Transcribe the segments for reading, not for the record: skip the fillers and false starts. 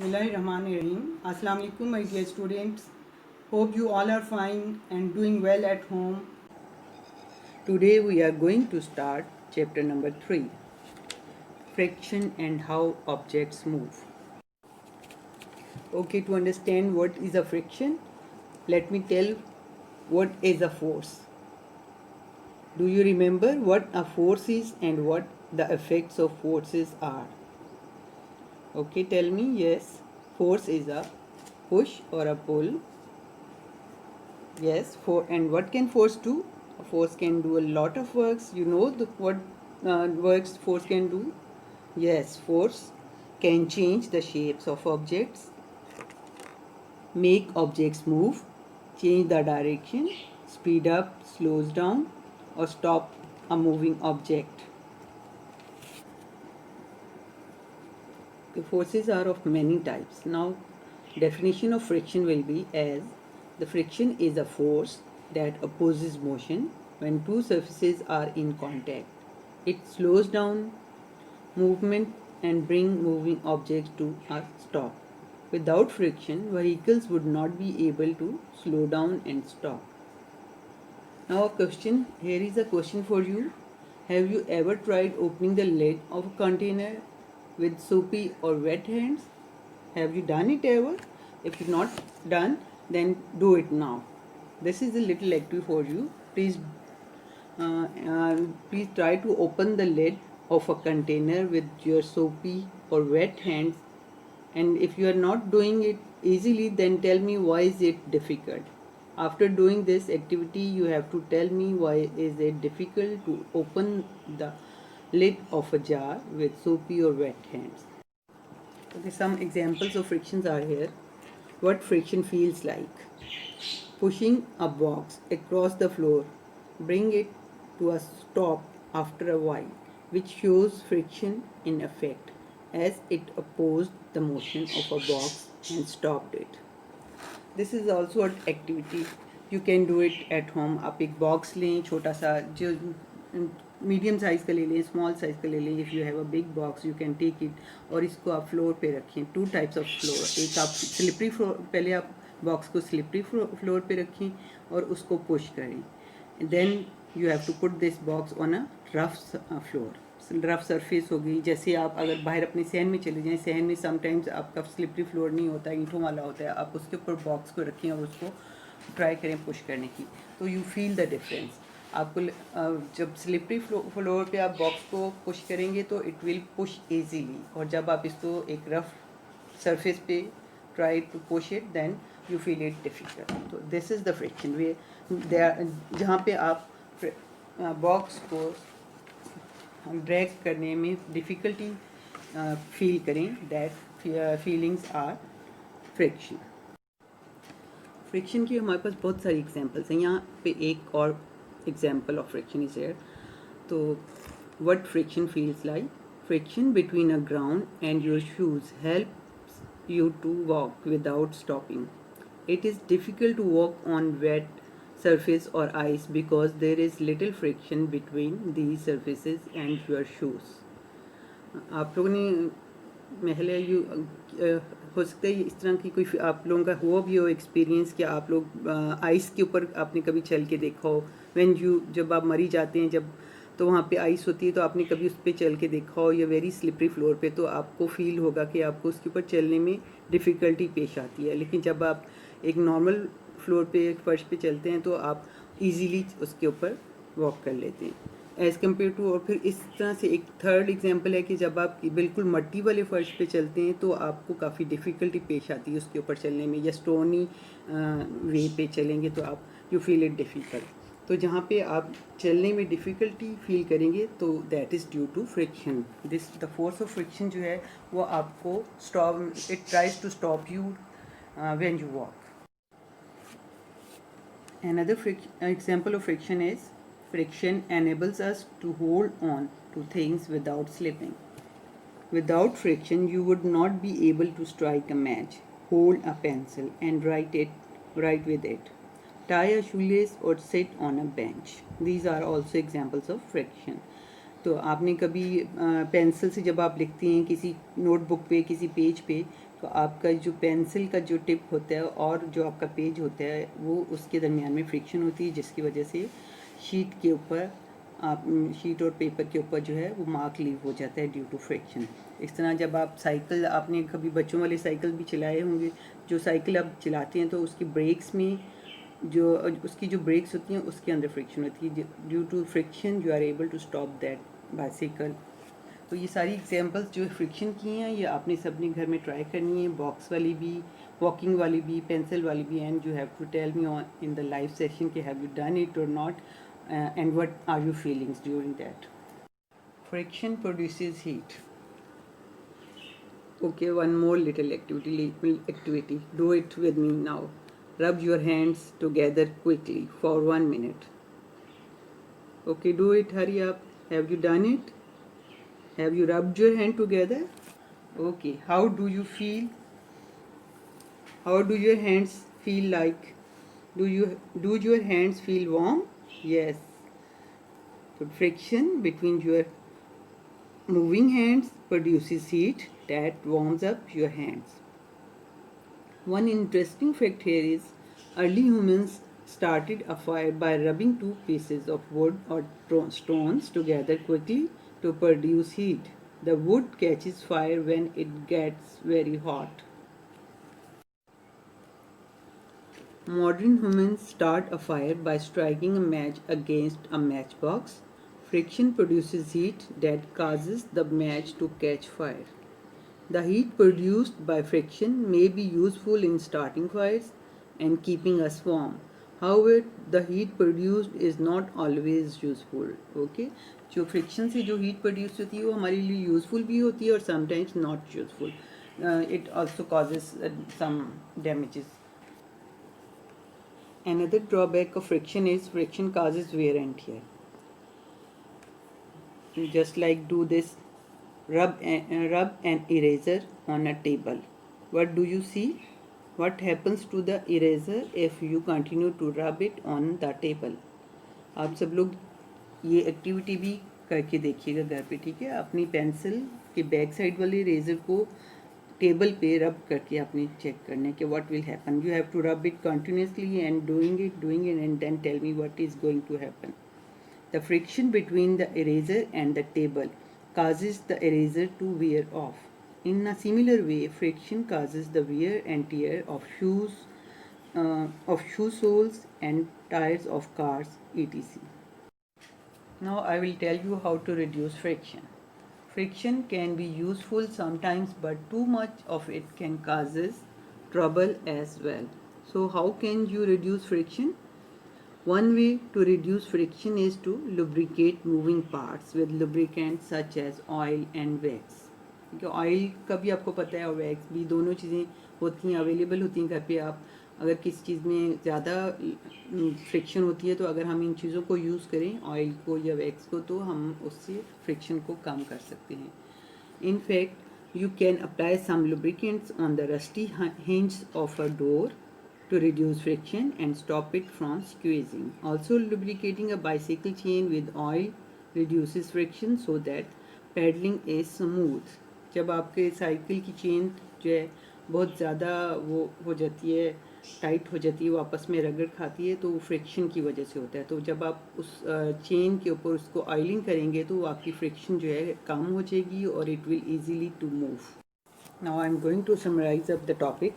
Bismillahirrahmanirrahim. Assalamu alaikum, my dear students. Hope you all are fine and doing well at home. Today we are going to start chapter number 3, friction and how objects move. Okay, to understand what is a friction, let me tell what is a force. Do you remember what a force is and what the effects of forces are? Okay, tell me. Yes, force is a push or a pull. Yes, and what can force do? A force can do a lot of works. You know what works force can do? Yes, force can change the shapes of objects, make objects move, change the direction, speed up, slows down, or stop a moving object. The forces are of many types. Now, definition of friction will be as the friction is a force that opposes motion when two surfaces are in contact. It slows down movement and bring moving objects to a stop. Without friction, vehicles would not be able to slow down and stop. Now here is a question for you. Have you ever tried opening the lid of a container with soapy or wet hands? Have you done it ever? If you've not done, then do it now. This is a little activity for you. Please try to open the lid of a container with your soapy or wet hands. And if you are not doing it easily, then tell me why is it difficult. After doing this activity, you have to tell me why is it difficult to open the lid of a jar with soapy or wet hands. Okay, some examples of frictions are here. What friction feels like. Pushing a box across the floor, bring it to a stop after a while, which shows friction in effect, as it opposed the motion of a box and stopped it. This is also an activity. You can do it at home. आप एक box लें छोटा सा जो medium size का ले लें, small size का ले लें. If you have a big box you can take it और इसको आप फ्लोर पे रखें. Two types of floor. एक आप स्लिपरी फ्लोर, पहले आप बॉक्स को स्लिपरी फ्लोर पे रखें और उसको पुश करें. Then you have to put this box on a rough floor. Rough surface हो गई. जैसे आप अगर बाहर अपने सहन में चले जाएं, सहन में समटाइम्स आपका स्लिपरी फ्लोर नहीं होता है, ईंटों वाला होता है. आप उसके ऊपर बॉक्स को रखें और उसको ट्राई करें पुश करने की, तो यू फील द डिफरेंस. आपको जब स्लिपरी फ्लोर पे आप बॉक्स को पुश करेंगे तो इट विल पुश इजीली, और जब आप इसको एक रफ सरफेस पे try to push it then you feel it difficult. तो this is the friction way जहाँ पे आप बॉक्स को ड्रैग करने में डिफ़िकल्टी फील करें. That feelings are friction. Friction की हमारे पास बहुत सारी एग्जांपल्स हैं. यहाँ पे एक और example of friction is here. तो what friction feels like. Friction between a ground and your shoes helps you to walk without stopping. It is difficult to walk on wet surface or ice because there is little friction between these surfaces and your shoes. आप लोगों ने पहले हो सकता है इस तरह की कोई आप लोगों का हुआ भी हो एक्सपीरियंस कि आप लोग आइस के ऊपर आपने कभी चल के देखा हो. व्हेन यू जब आप मरी जाते हैं जब तो वहाँ पे आइस होती है तो आपने कभी उस पर चल के देखा हो या वेरी स्लिपरी फ्लोर पे, तो आपको फील होगा कि आपको उसके ऊपर चलने में डिफ़िकल्टी पेश आती है. लेकिन जब आप एक नॉर्मल फ्लोर पे एक फर्श पे चलते हैं तो आप इजीली उसके ऊपर वॉक कर लेते हैं एज़ कम्पेयर टू. और फिर इस तरह से एक थर्ड एग्जांपल है कि जब आप बिल्कुल मट्टी वाले फर्श पे चलते हैं तो आपको काफ़ी डिफ़िकल्टी पेश आती है उसके ऊपर चलने में, या स्टोनी वे पे चलेंगे तो आप यू फील इट डिफ़िकल्ट. तो जहाँ पे आप चलने में डिफ़िकल्टी फील करेंगे तो that is due to friction. The force of friction जो है वो आपको stop, it tries to stop you when you walk. Another example of friction is friction enables us to hold on to things without slipping. Without friction, you would not be able to strike a match, hold a pencil and write with it, tie a shoelace or sit on a bench. These are also examples of friction. तो आपने कभी pencil से जब आप लिखती हैं किसी notebook पे किसी पेज पे तो आपका जो पेंसिल का जो टिप होता है और जो आपका पेज होता है वो उसके दरमियान में फ्रिक्शन होती है, जिसकी वजह से शीट के ऊपर आप शीट और पेपर के ऊपर जो है वो मार्क लीव हो जाता है ड्यू टू फ्रिक्शन। इस तरह जब आप साइकिल, आपने कभी बच्चों वाले साइकिल भी चलाए होंगे, जो साइकिल आप चलाते हैं तो उसकी ब्रेक्स में जो उसकी जो ब्रेक्स होती हैं उसके अंदर फ्रिक्शन होती है, due to friction you are able to stop that bicycle. तो ये सारी एग्जांपल्स जो फ्रिक्शन की हैं ये आपने सबने घर में ट्राई करनी है, बॉक्स वाली भी, वॉकिंग वाली भी, पेंसिल वाली भी, and you have to tell me on in the live session कि हैव यू डन इट और not, and what are your feelings during that. Friction produces heat. Okay, one more little activity. Do it with me now. Rub your hands together quickly for 1 minute. Okay, do it. Hurry up. Have you done it? Have you rubbed your hand together? Okay. How do you feel? How do your hands feel like? Do your hands feel warm? Yes. So friction between your moving hands produces heat that warms up your hands. One interesting fact here is early humans started a fire by rubbing two pieces of wood or stones together quickly to produce heat. The wood catches fire when it gets very hot. Modern humans start a fire by striking a match against a matchbox. Friction produces heat that causes the match to catch fire. The heat produced by friction may be useful in starting fires and keeping us warm. However, the heat produced is not always useful. Okay? जो friction से जो heat produce होती है वो हमारे लिए useful भी होती है और sometimes not useful. It also causes some damages. Another drawback of friction is friction causes wear and tear. Just like do this, rub an eraser on a table. What do you see? What happens to the eraser if you continue to rub it on the table? आप सब लोग ये activity भी करके देखिएगा घर पे, ठीक है? अपनी पेंसिल के बैक साइड वाले इरेजर को टेबल पे रब करके आपने चेक करना कि what will happen. You have to rub it continuously and doing it and then tell me what is going to happen. The friction between the eraser and the table causes the eraser to wear off. In a similar way, friction causes the wear and tear of shoe soles and tires of cars, etc. Now I will tell you how to reduce friction. Friction can be useful sometimes, but too much of it can causes trouble as well. So how can you reduce friction? One way to reduce friction is to lubricate moving parts with lubricants such as oil and wax. क्योंकि oil का भी आपको पता है और wax भी, दोनों चीज़ें होती हैं, अवेलेबल होती हैं घर पे. आप अगर किसी चीज़ में ज़्यादा फ्रिक्शन होती है तो अगर हम इन चीज़ों को यूज़ करें, ऑयल को या वैक्स को, तो हम उससे फ्रिक्शन को कम कर सकते हैं. In fact, you can apply some lubricants on the rusty hinge of a door to reduce friction and stop it from squeezing. Also, lubricating a bicycle chain with oil reduces friction so that pedaling is smooth. जब आपके cycle की chain जो है बहुत ज़्यादा वो हो जाती है, टाइट हो जाती है, वो आपस में रगड़ खाती है, तो वो फ्रिक्शन की वजह से होता है. तो जब आप उस चेन के ऊपर उसको ऑयलिंग करेंगे तो आपकी फ्रिक्शन जो है कम हो जाएगी और it will easily to move. Now I am going to summarize up the topic.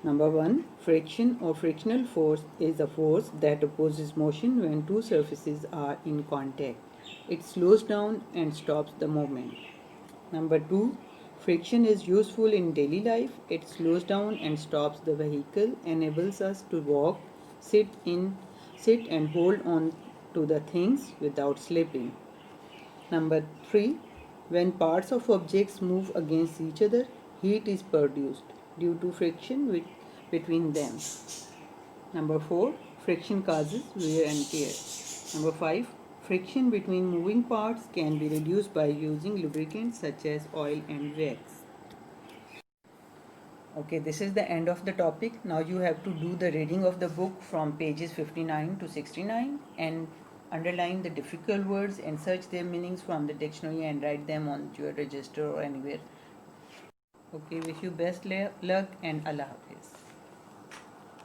Number 1. Friction or frictional force is a force that opposes motion when two surfaces are in contact. It slows down and stops the movement. Number 2. Friction is useful in daily life. It slows down and stops the vehicle, enables us to walk, sit and hold on to the things without slipping. Number 3. When parts of objects move against each other, heat is produced due to friction between them. Number 4. Friction causes wear and tear. Number 5. Friction between moving parts can be reduced by using lubricants such as oil and wax. Okay, this is the end of the topic. Now you have to do the reading of the book from pages 59 to 69 and underline the difficult words and search their meanings from the dictionary and write them on your register or anywhere. Okay, wish you best luck and Allah Hafiz.